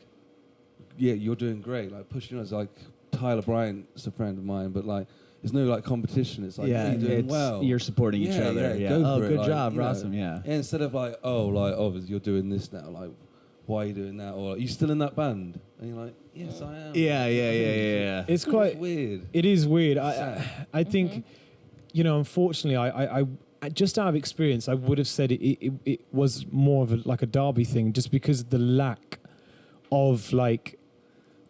Speaker 6: yeah, you're doing great, like pushing us. Like Tyler Bryant's a friend of mine, but like, there's no like competition. It's like, you're doing well.
Speaker 1: You're supporting each other. Yeah.
Speaker 6: Go for
Speaker 1: good
Speaker 6: it.
Speaker 1: job,
Speaker 6: like,
Speaker 1: awesome. Yeah.
Speaker 6: And instead of like, you're doing this now. Like, why are you doing that? Or are you still in that band? And you're like, yes, I am.
Speaker 1: Yeah.
Speaker 2: It's quite
Speaker 6: weird.
Speaker 2: It is weird. I think, unfortunately, I just out of experience, I would have said it was more of like a Derby thing, just because of the lack of like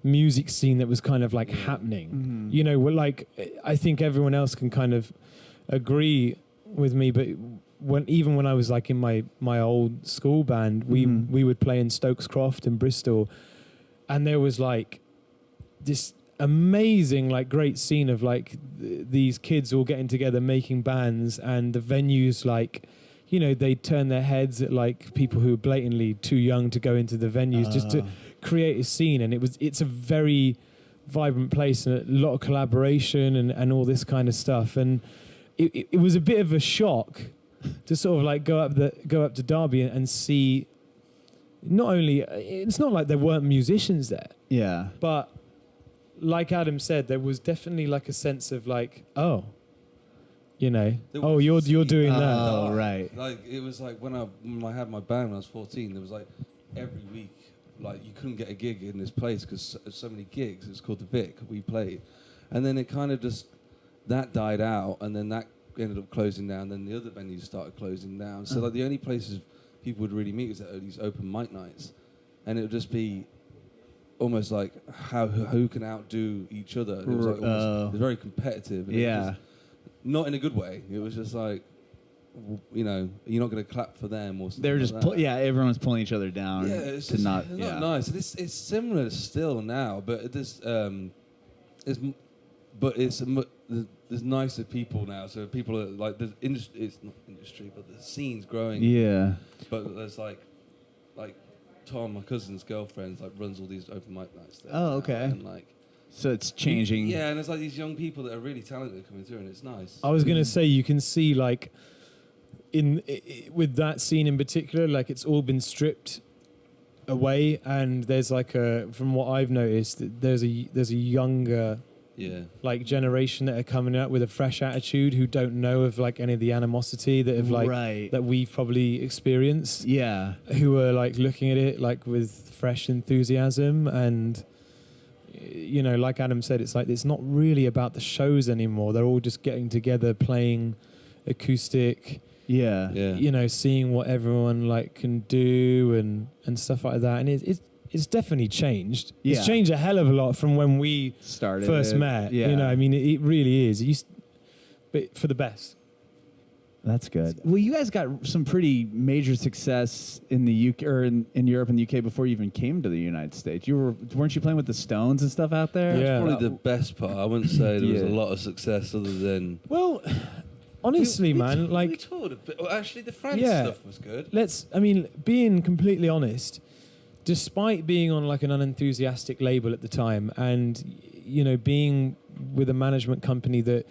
Speaker 2: music scene that was kind of like happening. Like I think everyone else can kind of agree with me, but when I was like in my old school band, we would play in Stokescroft in Bristol, and there was like this amazing like great scene of like these kids all getting together making bands, and the venues like they'd turn their heads at like people who were blatantly too young to go into the venues just to create a scene. And it's a very vibrant place and a lot of collaboration and all this kind of stuff. And it was a bit of a shock to sort of like go up to Derby and see, not only, it's not like there weren't musicians there.
Speaker 1: Yeah.
Speaker 2: But like Adam said, there was definitely like a sense of like, you're doing that.
Speaker 1: Oh, right.
Speaker 6: Like it was like when I had my band when I was 14, there was like every week, like you couldn't get a gig in this place because so many gigs. It's called the Vic. We played, and then it kind of just that died out, and then that ended up closing down. Then the other venues started closing down. So like the only places people would really meet was at these open mic nights, and it would just be almost like who can outdo each other. And it was like it was very competitive. And it was not in a good way. It was just like, you're not going to clap for them or something.
Speaker 1: They're just everyone's pulling each other down.
Speaker 6: Yeah, it's
Speaker 1: to
Speaker 6: not nice. It's similar still now, but there's nicer people now. So people are like the industry. It's not industry, but the scene's growing.
Speaker 1: Yeah.
Speaker 6: But there's like Tom, my cousin's girlfriend, like runs all these open mic nights there.
Speaker 1: Oh, okay.
Speaker 6: And like.
Speaker 1: So it's changing.
Speaker 6: Yeah, and there's like these young people that are really talented coming through, and it's nice.
Speaker 2: I was going to say, you can see like with that scene in particular, like it's all been stripped away, and there's like from what I've noticed, there's a younger like generation that are coming out with a fresh attitude who don't know of like any of the animosity that have like that we've probably experienced. Yeah, who are like looking at it like with fresh enthusiasm. And like Adam said, it's like it's not really about the shows anymore. They're all just getting together, playing acoustic. Yeah. Seeing what everyone like can do and stuff like that. And it's definitely changed. Yeah. It's changed a hell of a lot from when we first met. Yeah. I mean, it really is. But for the best.
Speaker 1: That's good. Well, you guys got some pretty major success in the UK or in Europe and the UK before you even came to the United States. Weren't you playing with the Stones and stuff out there?
Speaker 6: Yeah, that's probably the best part. I wouldn't say there was a lot of success other than.
Speaker 2: Well, honestly,
Speaker 6: we
Speaker 2: toured
Speaker 6: a bit. Well, actually, the France stuff was good.
Speaker 2: Being completely honest, despite being on like an unenthusiastic label at the time, and being with a management company that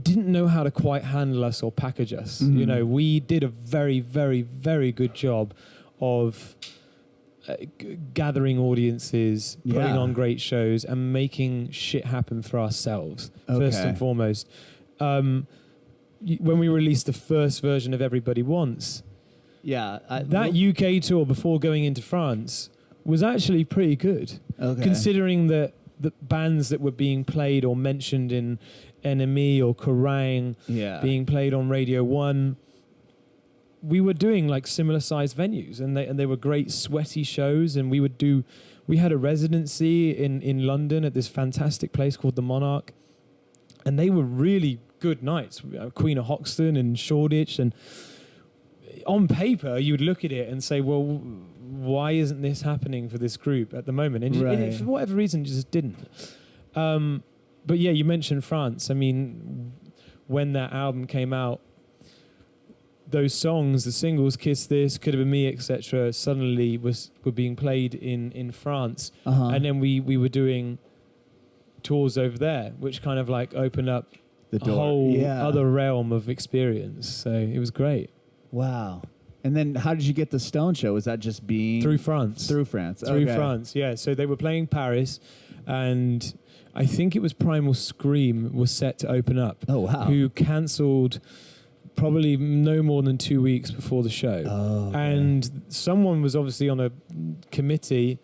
Speaker 2: didn't know how to quite handle us or package us. We did a very, very, very good job of gathering audiences, putting on great shows, and making shit happen for ourselves, first and foremost. When we released the first version of Everybody Wants, that UK tour before going into France was actually pretty good, considering that the bands that were being played or mentioned in NME or Kerrang being played on Radio 1, we were doing like similar sized venues, and they were great sweaty shows. And we had a residency in London at this fantastic place called the Monarch, and they were really good nights. Queen of Hoxton and Shoreditch, and on paper you would look at it and say, well, why isn't this happening for this group at the moment? And it, for whatever reason, it just didn't. But yeah, you mentioned France. I mean, when that album came out, those songs, the singles, Kiss This, Could Have Been Me, etc., suddenly were being played in France. And then we were doing tours over there, which kind of like opened up
Speaker 1: the
Speaker 2: a whole other realm of experience. So it was great.
Speaker 1: Wow. And then how did you get the Stone show? Was that just being...
Speaker 2: Through France.
Speaker 1: Through France.
Speaker 2: Through France, yeah. So they were playing Paris, and I think it was Primal Scream was set to open up.
Speaker 1: Oh, wow.
Speaker 2: Who cancelled probably no more than 2 weeks before the show.
Speaker 1: Oh,
Speaker 2: and someone was obviously on a committee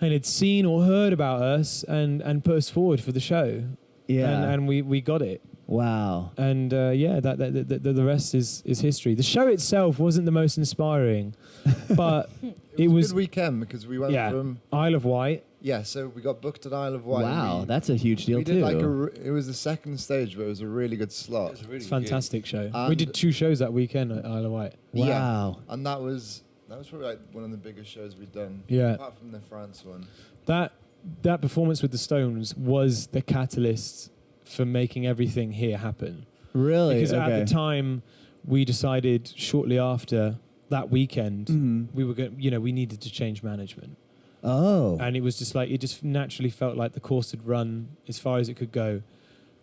Speaker 2: and had seen or heard about us and put us forward for the show.
Speaker 1: Yeah.
Speaker 2: And we got it.
Speaker 1: Wow.
Speaker 2: And the rest is history. The show itself wasn't the most inspiring, but
Speaker 3: it was a good weekend because we went from
Speaker 2: Isle of Wight.
Speaker 3: Yeah, so we got booked at Isle of Wight.
Speaker 1: Wow, that's a huge deal too.
Speaker 3: We did it was the second stage, but it was a really good slot.
Speaker 2: It's a fantastic show. We did 2 shows that weekend at Isle of Wight.
Speaker 1: Wow.
Speaker 3: Yeah, and that was probably like one of the biggest shows we'd done.
Speaker 2: Yeah.
Speaker 3: Apart from the France one.
Speaker 2: That performance with the Stones was the catalyst for making everything here happen.
Speaker 1: Really?
Speaker 2: Because at the time, we decided shortly after that weekend, we were going. We needed to change management.
Speaker 1: Oh.
Speaker 2: And it was just like, it just naturally felt like the course had run as far as it could go.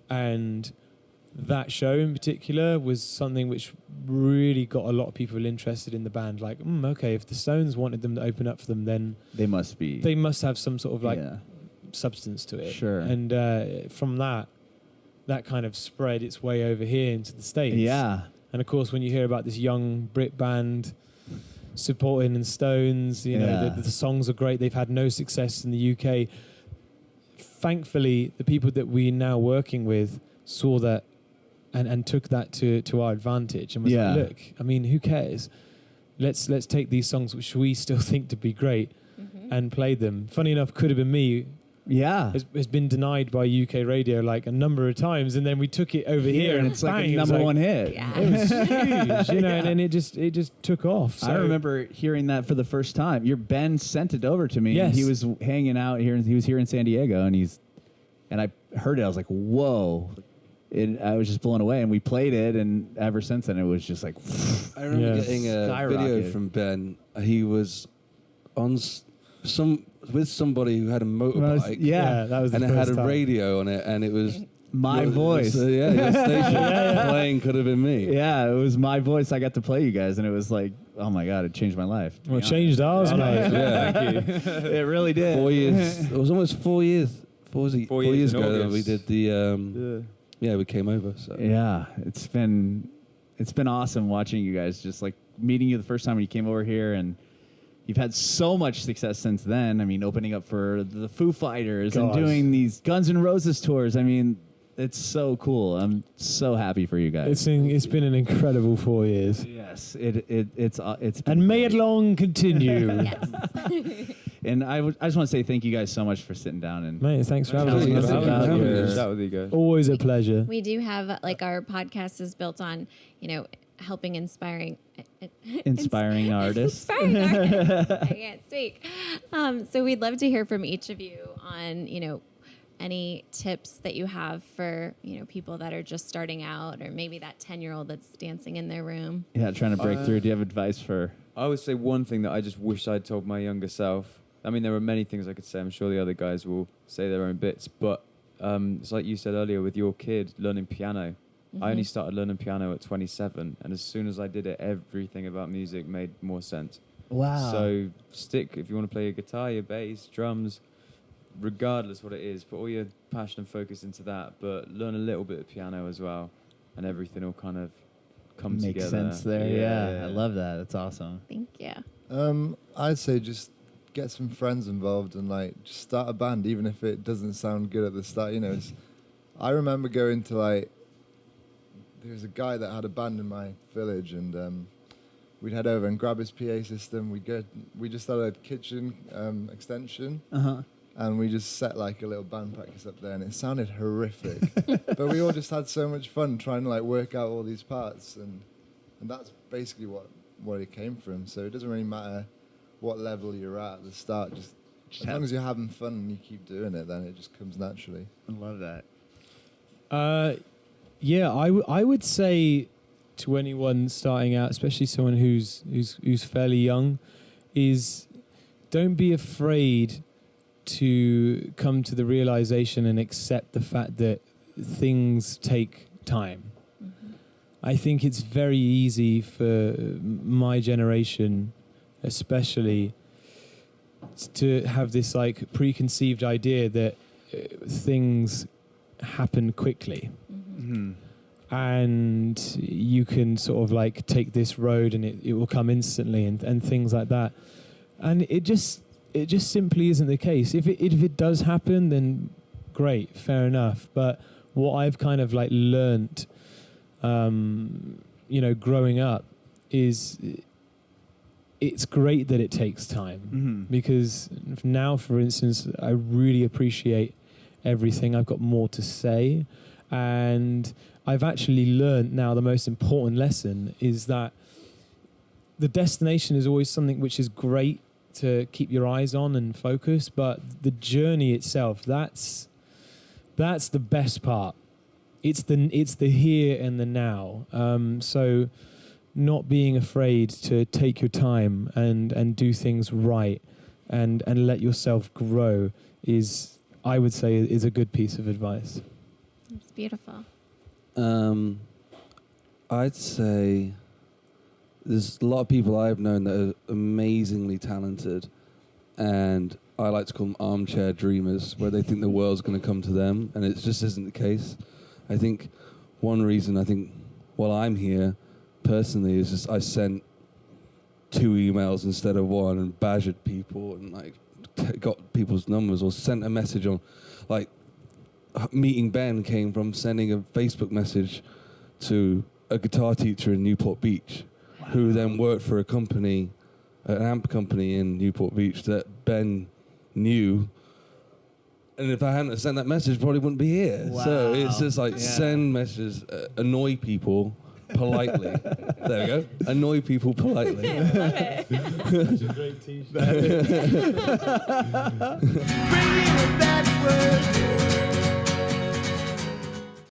Speaker 2: And that show in particular was something which really got a lot of people interested in the band. Like, okay, if the Stones wanted them to open up for them, then
Speaker 1: they must
Speaker 2: have some sort of like substance to it.
Speaker 1: Sure.
Speaker 2: And from that kind of spread its way over here into the States.
Speaker 1: Yeah.
Speaker 2: And of course, when you hear about this young Brit band supporting the Stones, the songs are great. They've had no success in the UK. Thankfully, the people that we're now working with saw that and took that to our advantage and was like, look, I mean, who cares? Let's take these songs which we still think to be great and play them. Funny enough, Could Have Been Me has been denied by UK radio like a number of times, and then we took it over here and
Speaker 1: it's like a number one hit.
Speaker 4: Yeah.
Speaker 2: It was huge, and then it just took off. So.
Speaker 1: I remember hearing that for the first time. Your Ben sent it over to me.
Speaker 2: Yes.
Speaker 1: And he was hanging out here. He was here in San Diego, and I heard it. I was like, whoa. I was just blown away, and we played it, and ever since then, it was just like...
Speaker 6: I remember getting a video from Ben. He was on with somebody who had a motorbike.
Speaker 2: That was the
Speaker 6: and it
Speaker 2: first
Speaker 6: had a
Speaker 2: time.
Speaker 6: radio on it, and it was...
Speaker 1: My voice.
Speaker 6: Your station playing Could Have Been Me.
Speaker 1: Yeah, it was my voice. I got to play you guys, and it was like, oh my God, it changed my life.
Speaker 2: Well, it changed ours, mate.
Speaker 6: Yeah.
Speaker 1: Thank you. It really did.
Speaker 6: 4 years. It was almost 4 years. 4 years ago that we did the... we came over. So.
Speaker 1: Yeah, it's been awesome watching you guys. Just like meeting you the first time when you came over here, and you've had so much success since then. I mean, opening up for the Foo Fighters and doing these Guns N' Roses tours. I mean, it's so cool. I'm so happy for you guys.
Speaker 2: It's been an incredible 4 years.
Speaker 1: Yes, it's
Speaker 2: and may it long continue.
Speaker 4: Yes.
Speaker 1: And I just want to say thank you guys so much for sitting down and
Speaker 2: mate. Thanks for having us. Always a pleasure.
Speaker 4: We do have our podcast is built on helping inspiring
Speaker 1: artists.
Speaker 4: Inspiring artists. I can't speak. So we'd love to hear from each of you on any tips that you have for people that are just starting out, or maybe that 10-year-old that's dancing in their room.
Speaker 1: Yeah, trying to break through. Do you have advice for?
Speaker 5: I would say one thing that I just wish I'd told my younger self. I mean, there are many things I could say. I'm sure the other guys will say their own bits, but it's like you said earlier with your kid learning piano. I only started learning piano at 27, and as soon as I did it, everything about music made more sense.
Speaker 1: Wow.
Speaker 5: So if you want to play your guitar, your bass, drums, regardless what it is, put all your passion and focus into that, but learn a little bit of piano as well, and everything will kind of come together.
Speaker 1: Makes sense there. Yeah, I love that. That's awesome.
Speaker 4: Thank you.
Speaker 3: I'd say just get some friends involved and just start a band, even if it doesn't sound good at the start. I remember going to there was a guy that had a band in my village, and we'd head over and grab his PA system. We just had a kitchen extension, and we just set a little band practice up there, and it sounded horrific. But we all just had so much fun trying to work out all these parts, and that's basically what it came from. So it doesn't really matter what level you're at the start. Just as long as you're having fun and you keep doing it, then it just comes naturally.
Speaker 1: I love that.
Speaker 2: Yeah, I would say to anyone starting out, especially someone who's fairly young, is don't be afraid to come to the realization and accept the fact that things take time. Mm-hmm. I think it's very easy for my generation, especially, to have this like preconceived idea that things happen quickly. Mm-hmm. And you can sort of like take this road and it will come instantly and things like that. And it just simply isn't the case. If it does happen, then great, fair enough. But what I've kind of like learnt, growing up is it's great that it takes time. Mm-hmm. Because now, for instance, I really appreciate everything. I've got more to say. And I've actually learned now the most important lesson is that the destination is always something which is great to keep your eyes on and focus, but the journey itself, that's the best part. It's the here and the now. So not being afraid to take your time and do things right and let yourself grow is, I would say, is a good piece of advice.
Speaker 4: It's beautiful.
Speaker 6: I'd say there's a lot of people I've known that are amazingly talented, and I like to call them armchair dreamers, where they think the world's going to come to them, and it just isn't the case. I think one reason while I'm here personally is just I sent 2 emails instead of 1 and badgered people and like got people's numbers or sent a message on, like, meeting Ben came from sending a Facebook message to a guitar teacher in Newport Beach, who then worked for a company, an amp company in Newport Beach that Ben knew. And if I hadn't sent that message, probably wouldn't be here. Wow. So it's just like send messages, annoy people politely. There we go. Annoy people politely.
Speaker 4: I love it.
Speaker 2: That's a great t-shirt.
Speaker 7: Bringing it back